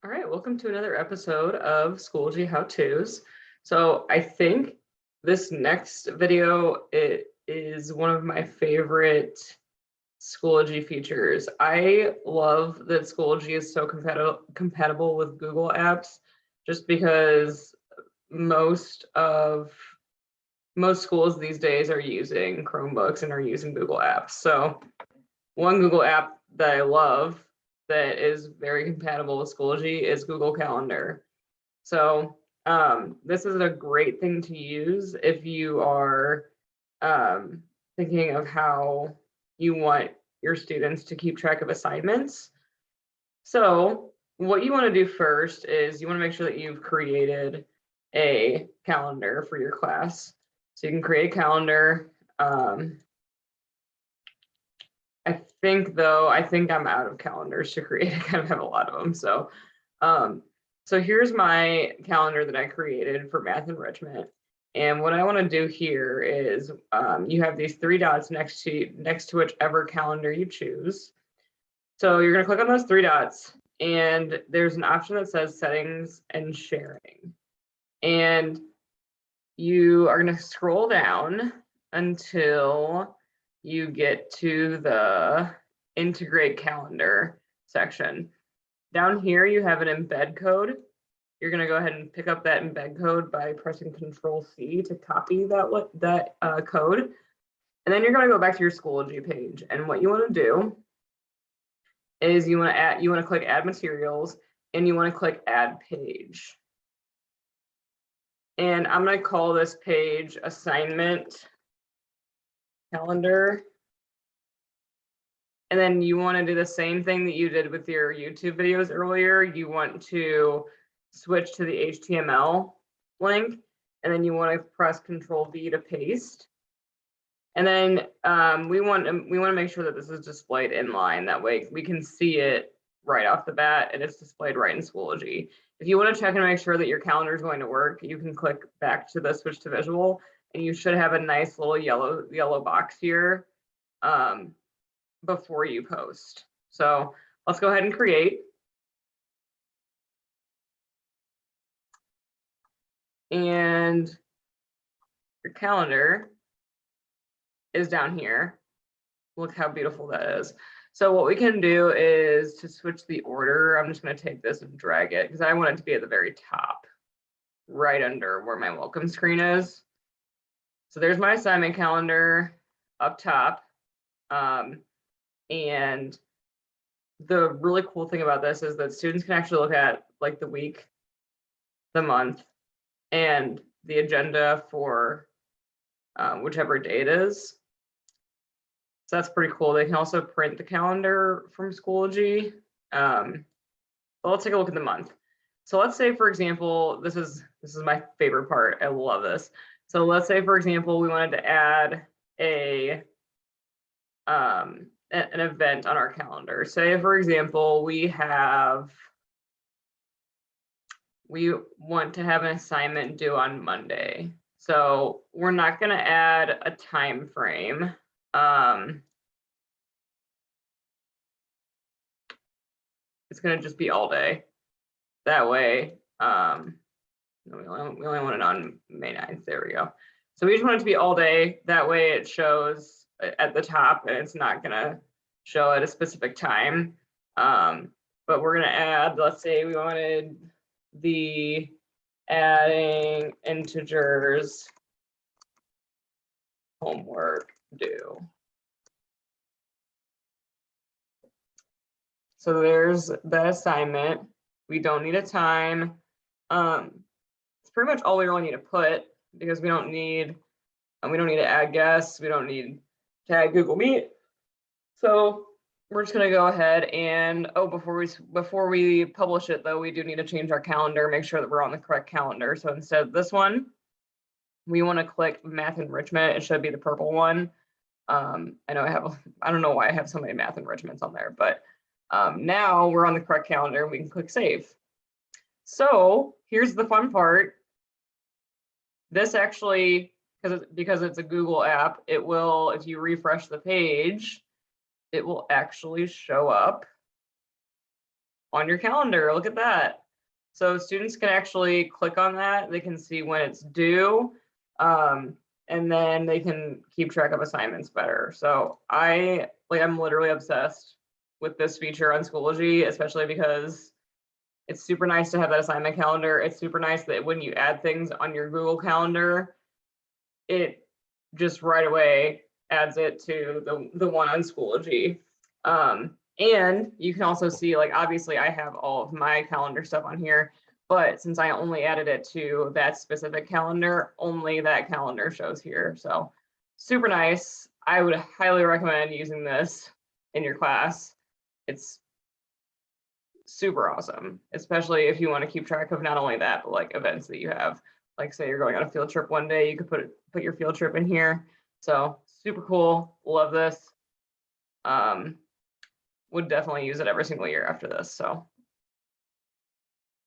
All right, welcome to another episode of Schoology How-Tos. So I think this next video is one of my favorite Schoology features. I love that Schoology is so compatible with Google Apps, just because most schools these days are using Chromebooks and are using Google Apps. So one Google app that I love that is very compatible with Schoology is Google Calendar. So this is a great thing to use if you are thinking of how you want your students to keep track of assignments. So what you want to do first is you want to make sure that you've created a calendar for your class. So you can create a calendar. I think I'm out of calendars to create. I kind of have a lot of them. So here's my calendar that I created for math enrichment. And what I want to do here is you have these three dots next to whichever calendar you choose. So you're going to click on those three dots, and there's an option that says settings and sharing. And you are going to scroll down until you get to the integrate calendar section. Down here, you have an embed code. You're going to go ahead and pick up that embed code by pressing Control-C to copy that code. And then you're going to go back to your Schoology page. And what you want to do is you want to click Add Materials, and you want to click Add Page. And I'm going to call this page Assignment Calendar. And then you want to do the same thing that you did with your YouTube videos earlier. You want to switch to the HTML link, and then you want to press Control-V to paste. And then we want to make sure that this is displayed inline. That way we can see it right off the bat, and it's displayed right in Schoology. If you want to check and make sure that your calendar is going to work, you can click back to the switch to visual, and you should have a nice little yellow box here before you post. So let's go ahead and create. And your calendar is down here. Look how beautiful that is. So what we can do is to switch the order. I'm just going to take this and drag it because I want it to be at the very top, right under where my welcome screen is. So there's my assignment calendar up top. And the really cool thing about this is that students can actually look at like the week, the month, and the agenda for whichever day it is. So that's pretty cool. They can also print the calendar from Schoology. But let's take a look at the month. So let's say, for example, this is my favorite part. I love this. So let's say, for example, we wanted to add an event on our calendar. Say, for example, we want to have an assignment due on Monday. So we're not going to add a time frame. It's going to just be all day. That way, we only want it on May 9th. There we go. So we just want it to be all day. That way it shows at the top, and it's not going to show at a specific time. But we're going to add, let's say we wanted the adding integers homework due. So there's the assignment. We don't need a time. It's pretty much all we really need to put, because we don't need to add guests. We don't need to add Google Meet. So we're just going to go ahead and, before we publish it though, we do need to change our calendar, make sure that we're on the correct calendar. So instead of this one, we want to click Math Enrichment. It should be the purple one. I don't know why I have so many Math Enrichments on there, but now we're on the correct calendar and we can click Save. So here's the fun part. This actually, because it's a Google app, it will, if you refresh the page, it will actually show up on your calendar. Look at that. So students can actually click on that. They can see when it's due. And then they can keep track of assignments better. So I'm literally obsessed with this feature on Schoology, especially because it's super nice to have that assignment calendar. It's super nice that when you add things on your Google Calendar, it just right away adds it to the one on Schoology. And you can also see, like, obviously I have all of my calendar stuff on here, but since I only added it to that specific calendar, only that calendar shows here. So super nice. I would highly recommend using this in your class. It's super awesome, especially if you want to keep track of not only that, but like events that you have. Like say you're going on a field trip one day, you could put your field trip in here. So super cool. Love this. Would definitely use it every single year after this. So